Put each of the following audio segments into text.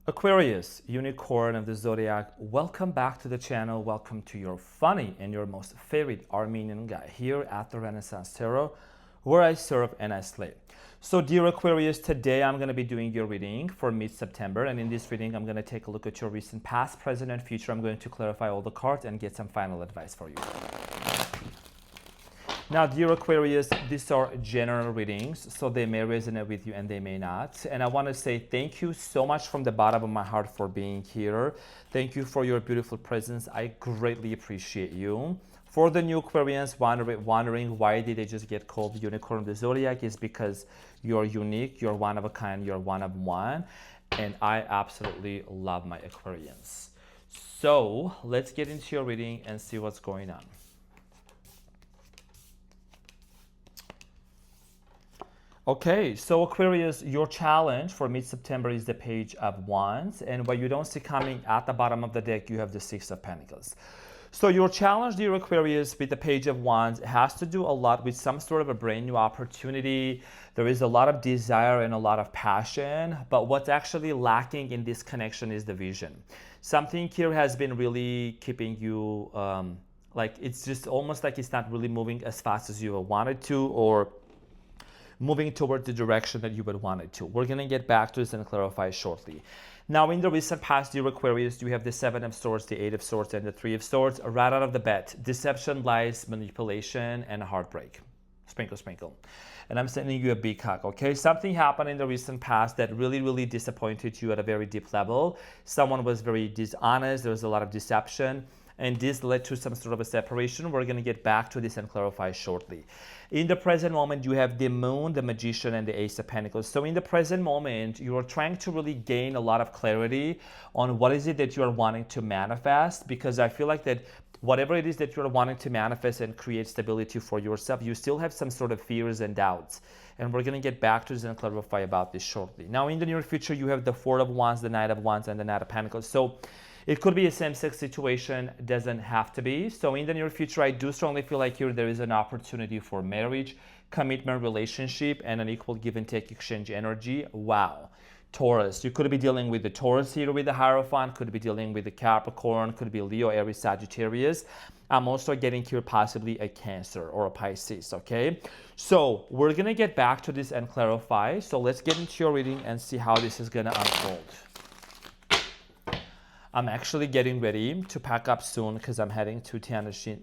Aquarius, unicorn of the zodiac, welcome back to the channel. Welcome to your funny and your most favorite Armenian guy here at the Renaissance Tarot, where I serve and I slay. So dear Aquarius, today I'm going to be doing your reading for mid-September, and in this reading I'm going to take a look at your recent past, present, and future. I'm going to clarify all the cards and get some final advice for you. Now, dear Aquarius, these are general readings, so they may resonate with you and they may not. And I want to say thank you so much from the bottom of my heart for being here. Thank you for your beautiful presence. I greatly appreciate you. For the new Aquarians wondering why did they just get called Unicorn of the Zodiac, is because you're unique, you're one of a kind, you're one of one. And I absolutely love my Aquarians. So let's get into your reading and see what's going on. Okay, so Aquarius, your challenge for mid-September is the Page of Wands, and what you don't see coming at the bottom of the deck, you have the Six of Pentacles. So your challenge, dear Aquarius, with the Page of Wands has to do a lot with some sort of a brand new opportunity. There is a lot of desire and a lot of passion, but what's actually lacking in this connection is the vision. Something here has been really keeping you, like it's just almost like it's not really moving as fast as you wanted to, or moving towards the direction that you would want it to. We're going to get back to this and clarify shortly. Now, in the recent past, dear Aquarius, you have the Seven of Swords, the Eight of Swords, and the Three of Swords. Right out of the bat, deception, lies, manipulation, and heartbreak. Sprinkle, sprinkle. And I'm sending you a big hug, okay? Something happened in the recent past that really disappointed you at a very deep level. Someone was very dishonest. There was a lot of deception, and this led to some sort of a separation. We're going to get back to this and clarify shortly. In the present moment, you have the Moon, the Magician, and the Ace of Pentacles. So in the present moment, you are trying to really gain a lot of clarity on what is it that you are wanting to manifest, because I feel like that whatever it is that you're wanting to manifest and create stability for yourself, you still have some sort of fears and doubts. And we're going to get back to this and clarify about this shortly. Now, in the near future, you have the Four of Wands, the Knight of Wands, and the Knight of Pentacles. So it could be a same-sex situation, doesn't have to be. So in the near future, I do strongly feel like here there is an opportunity for marriage, commitment, relationship, and an equal give and take exchange energy. Wow. Taurus, you could be dealing with the Taurus here with the Hierophant, could be dealing with the Capricorn, could be Leo, Aries, Sagittarius. I'm also getting here possibly a Cancer or a Pisces, okay? So we're going to get back to this and clarify. So let's get into your reading and see how this is going to unfold. I'm actually getting ready to pack up soon because I'm heading to Tennessee.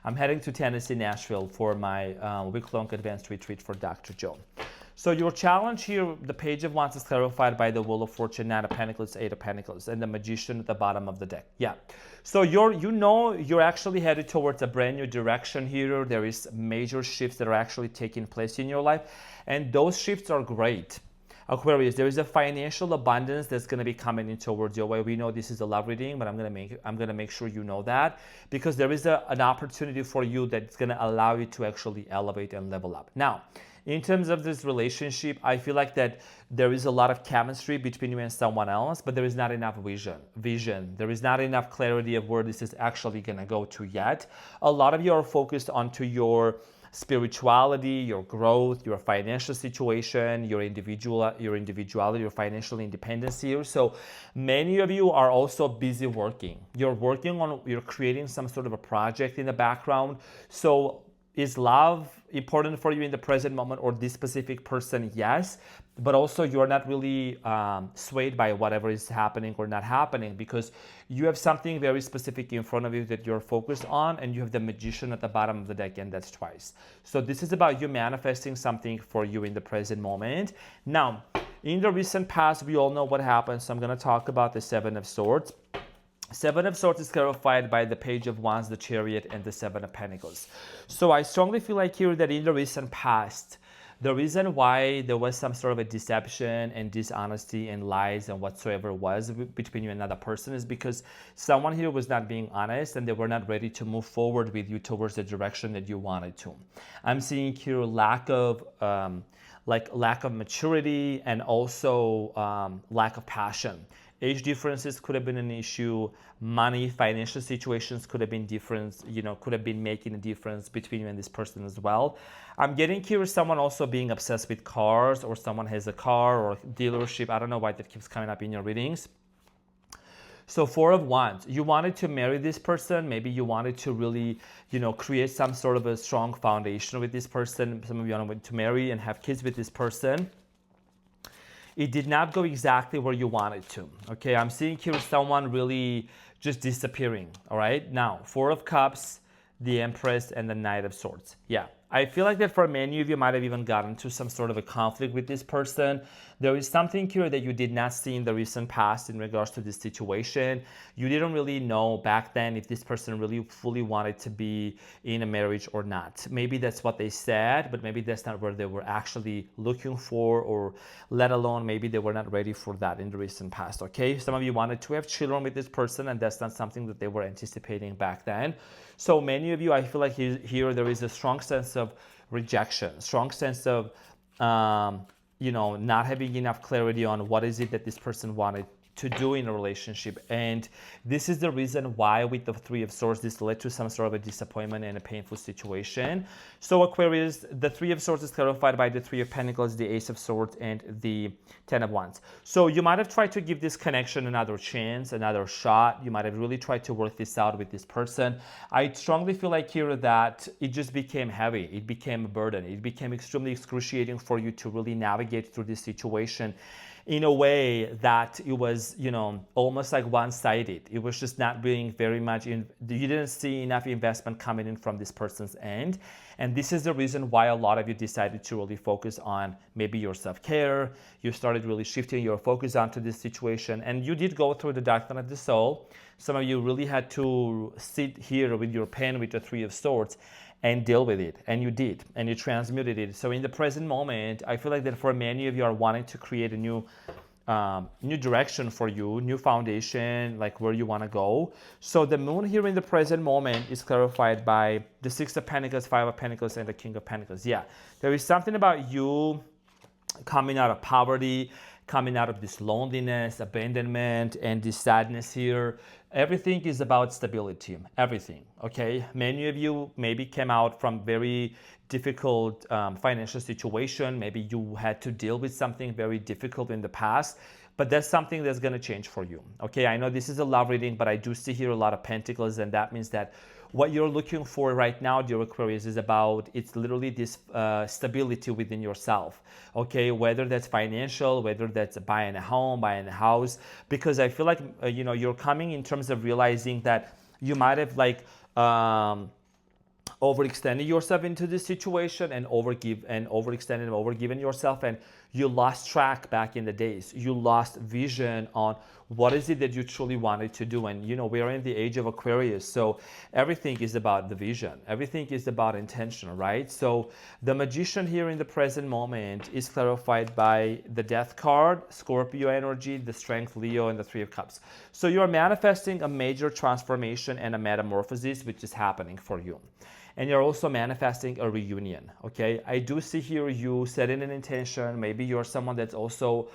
I'm heading to Tennessee, Nashville for my week-long advanced retreat for Dr. Joe. So your challenge here, the Page of Wands is clarified by the Wheel of Fortune, Nine of Pentacles, Eight of Pentacles, and the Magician at the bottom of the deck. Yeah. So you're actually headed towards a brand new direction here. There is major shifts that are actually taking place in your life, and those shifts are great. Aquarius, there is a financial abundance that's going to be coming in towards your way. We know this is a love reading, but I'm going to make sure you know that, because there is an opportunity for you that's going to allow you to actually elevate and level up. Now, in terms of this relationship, I feel like that there is a lot of chemistry between you and someone else, but there is not enough vision. There is not enough clarity of where this is actually going to go to yet. A lot of you are focused onto your spirituality, your growth, your financial situation, your individuality, your financial independence here. So many of you are also busy working. You're creating some sort of a project in the background. So is love important for you in the present moment, or this specific person? Yes, but also you're not really swayed by whatever is happening or not happening, because you have something very specific in front of you that you're focused on, and you have the Magician at the bottom of the deck, and that's twice. So this is about you manifesting something for you in the present moment. Now, in the recent past, we all know what happened, so I'm going to talk about the Seven of Swords. Seven of Swords is clarified by the Page of Wands, the Chariot, and the Seven of Pentacles. So I strongly feel like here that in the recent past, the reason why there was some sort of a deception and dishonesty and lies and whatsoever was between you and another person is because someone here was not being honest, and they were not ready to move forward with you towards the direction that you wanted to. I'm seeing here lack of maturity, and also lack of passion. Age differences could have been an issue. Money, financial situations could have been different, could have been making a difference between you and this person as well. I'm getting curious, someone also being obsessed with cars, or someone has a car or a dealership. I don't know why that keeps coming up in your readings. So Four of Wands, you wanted to marry this person. Maybe you wanted to really, create some sort of a strong foundation with this person. Some of you wanted to marry and have kids with this person. It did not go exactly where you wanted to. Okay, I'm seeing here someone really just disappearing. All right, now Four of Cups, the Empress, and the Knight of Swords. Yeah, I feel like that for many of you might have even gotten into some sort of a conflict with this person. There is something here that you did not see in the recent past in regards to this situation. You didn't really know back then if this person really fully wanted to be in a marriage or not. Maybe that's what they said, but maybe that's not where they were actually looking for, or let alone maybe they were not ready for that in the recent past. Okay, some of you wanted to have children with this person, and that's not something that they were anticipating back then. So many of you, I feel like here there is a strong sense of rejection, strong sense of not having enough clarity on what is it that this person wanted to do in a relationship. And this is the reason why with the Three of Swords, this led to some sort of a disappointment and a painful situation. So Aquarius, the Three of Swords is clarified by the Three of Pentacles, the Ace of Swords, and the Ten of Wands. So you might have tried to give this connection another chance, another shot. You might have really tried to work this out with this person. I strongly feel like here that it just became heavy. It became a burden. It became extremely excruciating for you to really navigate through this situation in a way that it was, almost like one-sided. It was just not being very much you didn't see enough investment coming in from this person's end. And this is the reason why a lot of you decided to really focus on maybe your self-care. You started really shifting your focus onto this situation. And you did go through the dark night of the soul. Some of you really had to sit here with your pen with the Three of Swords and deal with it, and you did, and you transmuted it. So in the present moment, I feel like that for many of you are wanting to create a new direction for you, new foundation, like where you want to go. So the moon here in the present moment is clarified by the Six of Pentacles, Five of Pentacles, and the King of Pentacles. Yeah, there is something about you coming out of poverty, coming out of this loneliness, abandonment, and this sadness here. Everything is about stability, everything, okay? Many of you maybe came out from very difficult financial situation. Maybe you had to deal with something very difficult in the past, but that's something that's gonna change for you, okay? I know this is a love reading, but I do see here a lot of pentacles, and that means that what you're looking for right now, dear Aquarius, is about, it's literally this stability within yourself, okay? Whether that's financial, whether that's buying a home, buying a house, because I feel like, you're coming in terms of realizing that you might have overextended yourself into this situation and overextended and overgiven yourself, and you lost track back in the days. You lost vision on what is it that you truly wanted to do. And we're in the age of Aquarius, so everything is about the vision, everything is about intention, right? So the Magician here in the present moment is clarified by the Death card, Scorpio energy, the Strength, Leo, and the Three of Cups. So you're manifesting a major transformation and a metamorphosis which is happening for you. And you're also manifesting a reunion, okay? I do see here you setting an intention. Maybe you're someone that's also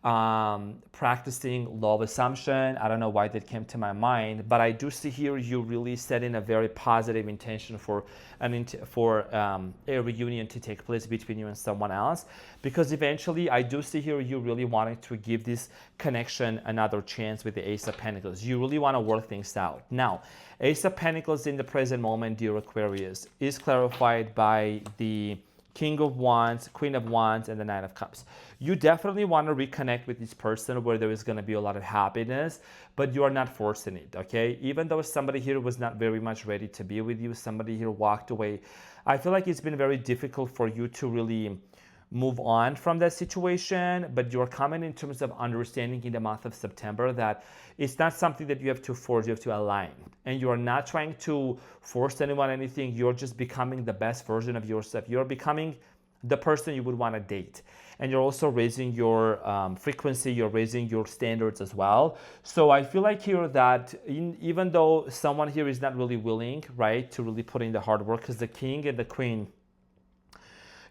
practicing law of assumption. I don't know why that came to my mind, but I do see here you really setting a very positive intention for a reunion to take place between you and someone else, because eventually I do see here you really wanting to give this connection another chance with the Ace of Pentacles. You really want to work things out. Now, Ace of Pentacles in the present moment, dear Aquarius, is clarified by the King of Wands, Queen of Wands, and the Nine of Cups. You definitely want to reconnect with this person where there is going to be a lot of happiness, but you are not forcing it, okay? Even though somebody here was not very much ready to be with you, somebody here walked away, I feel like it's been very difficult for you to really move on from that situation, but you're coming in terms of understanding in the month of September that it's not something that you have to force, you have to align. And you're not trying to force anyone anything, you're just becoming the best version of yourself. You're becoming the person you would want to date. And you're also raising your frequency, you're raising your standards as well. So I feel like here that even though someone here is not really willing, right, to really put in the hard work, because the King and the Queen,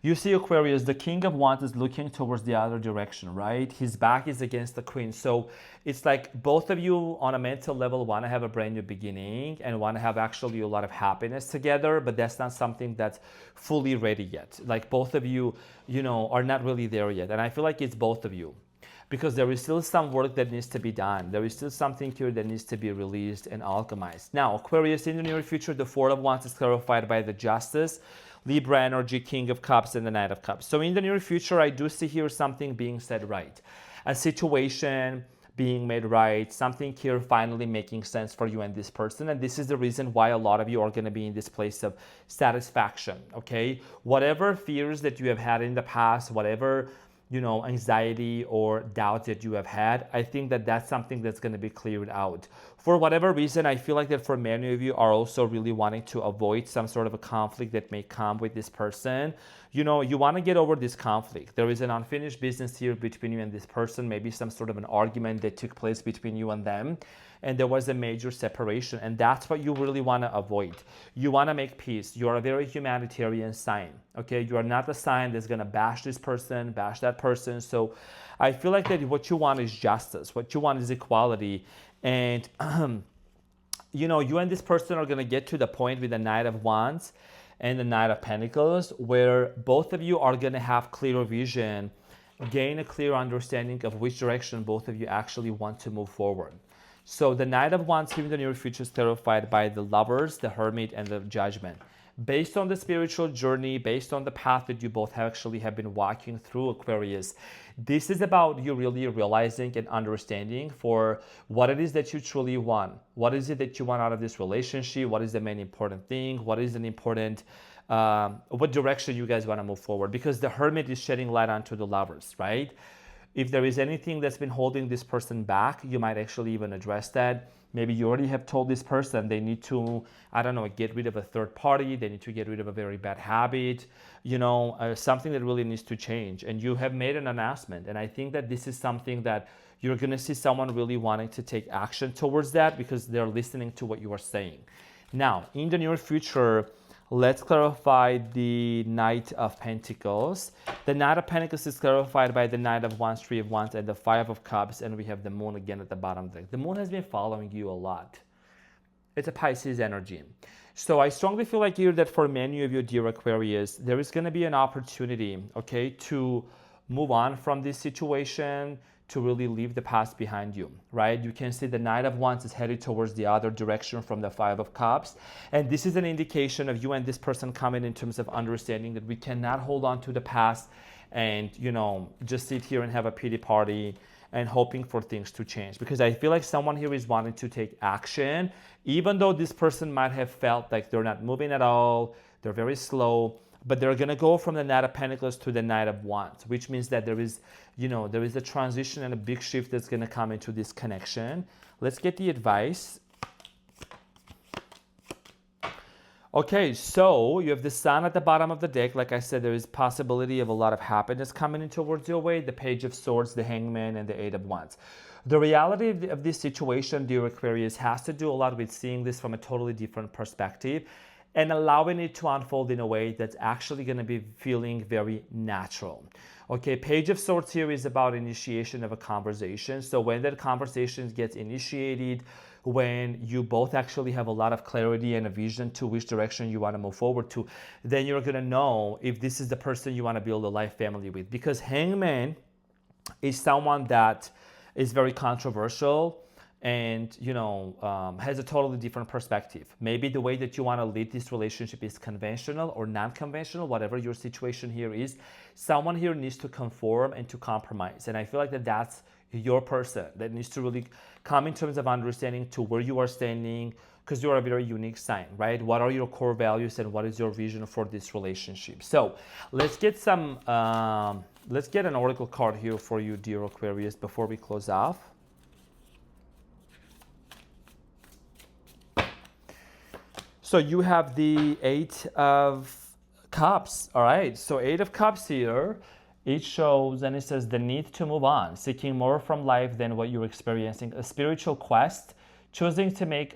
You see Aquarius, the King of Wands is looking towards the other direction, right? His back is against the Queen. So it's like both of you on a mental level want to have a brand new beginning and want to have actually a lot of happiness together, but that's not something that's fully ready yet. Like both of you, you know, are not really there yet. And I feel like it's both of you, because there is still some work that needs to be done. There is still something here that needs to be released and alchemized. Now, Aquarius, in the near future, the Four of Wands is clarified by the Justice, Libra energy, King of Cups, and the Knight of Cups. So in the near future, I do see here something being said right. A situation being made right, something here finally making sense for you and this person. And this is the reason why a lot of you are going to be in this place of satisfaction, okay? Whatever fears that you have had in the past, whatever, you know, anxiety or doubt that you have had, I think that that's something that's going to be cleared out. For whatever reason, I feel like that for many of you are also really wanting to avoid some sort of a conflict that may come with this person. You know, you want to get over this conflict. There is an unfinished business here between you and this person, maybe some sort of an argument that took place between you and them, and there was a major separation, and that's what you really want to avoid. You want to make peace. You are a very humanitarian sign, okay? You are not a sign that's going to bash this person, bash that person. So I feel like that what you want is justice. What you want is equality. And, you know, you and this person are going to get to the point with the Knight of Wands and the Knight of Pentacles where both of you are going to have clear vision, gain a clear understanding of which direction both of you actually want to move forward. So the Knight of Wands here in the near future is clarified by the Lovers, the Hermit, and the Judgment. Based on the spiritual journey, based on the path that you both actually have been walking through, Aquarius, this is about you really realizing and understanding for what it is that you truly want. What is it that you want out of this relationship? What is the main important thing? What is an important, what direction you guys want to move forward? Because the Hermit is shedding light onto the Lovers, right? If there is anything that's been holding this person back, you might actually even address that. Maybe you already have told this person they need to, I don't know, get rid of a third party. They need to get rid of a very bad habit, you know, something that really needs to change. And you have made an announcement. And I think that this is something that you're going to see someone really wanting to take action towards that because they're listening to what you are saying. Now, in the near future, let's clarify the Knight of Pentacles. The Knight of Pentacles is clarified by the Knight of Wands, Three of Wands, and the Five of Cups, and we have the Moon again at the bottom of the deck. The Moon has been following you a lot. It's a Pisces energy. So I strongly feel like here that for many of you, dear Aquarius, there is going to be an opportunity, okay, to move on from this situation, to really leave the past behind you, right? You can see the Knight of Wands is headed towards the other direction from the Five of Cups. And this is an indication of you and this person coming in terms of understanding that we cannot hold on to the past and, you know, just sit here and have a pity party and hoping for things to change. Because I feel like someone here is wanting to take action, even though this person might have felt like they're not moving at all, they're very slow, but they're going to go from the Knight of Pentacles to the Knight of Wands, which means that there is, you know, there is a transition and a big shift that's going to come into this connection. Let's get the advice. Okay, so you have the Sun at the bottom of the deck. Like I said, there is possibility of a lot of happiness coming in towards your way. The Page of Swords, the Hangman, and the Eight of Wands. The reality of this situation, dear Aquarius, has to do a lot with seeing this from a totally different perspective and allowing it to unfold in a way that's actually going to be feeling very natural. Okay, Page of Swords here is about initiation of a conversation. So when that conversation gets initiated, when you both actually have a lot of clarity and a vision to which direction you want to move forward to, then you're going to know if this is the person you want to build a life family with. Because Hangman is someone that is very controversial and, you know, has a totally different perspective. Maybe the way that you want to lead this relationship is conventional or non-conventional, whatever your situation here is. Someone here needs to conform and to compromise. And I feel like that's your person that needs to really come in terms of understanding to where you are standing, because you're a very unique sign, right? What are your core values and what is your vision for this relationship? So let's get some, let's get an oracle card here for you, dear Aquarius, before we close off. So you have the Eight of Cups, all right? So Eight of Cups here, it shows, and it says the need to move on, seeking more from life than what you're experiencing, a spiritual quest, choosing to make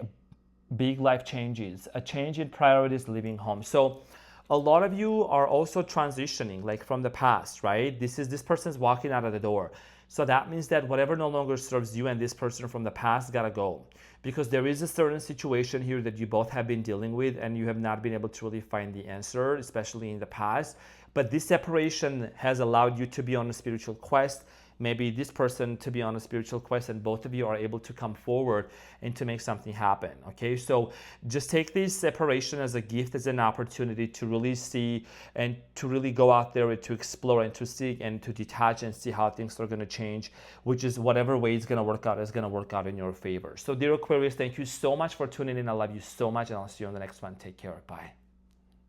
big life changes, a change in priorities, leaving home. So a lot of you are also transitioning, like from the past, right? This person's walking out of the door. So that means that whatever no longer serves you and this person from the past gotta go. Because there is a certain situation here that you both have been dealing with and you have not been able to really find the answer, especially in the past. But this separation has allowed you to be on a spiritual quest. Maybe this person to be on a spiritual quest, and both of you are able to come forward and to make something happen. Okay, so just take this separation as a gift, as an opportunity to really see and to really go out there and to explore and to seek and to detach and see how things are going to change, which is whatever way it's going to work out is going to work out in your favor. So dear Aquarius, thank you so much for tuning in. I love you so much, and I'll see you on the next one. Take care. Bye.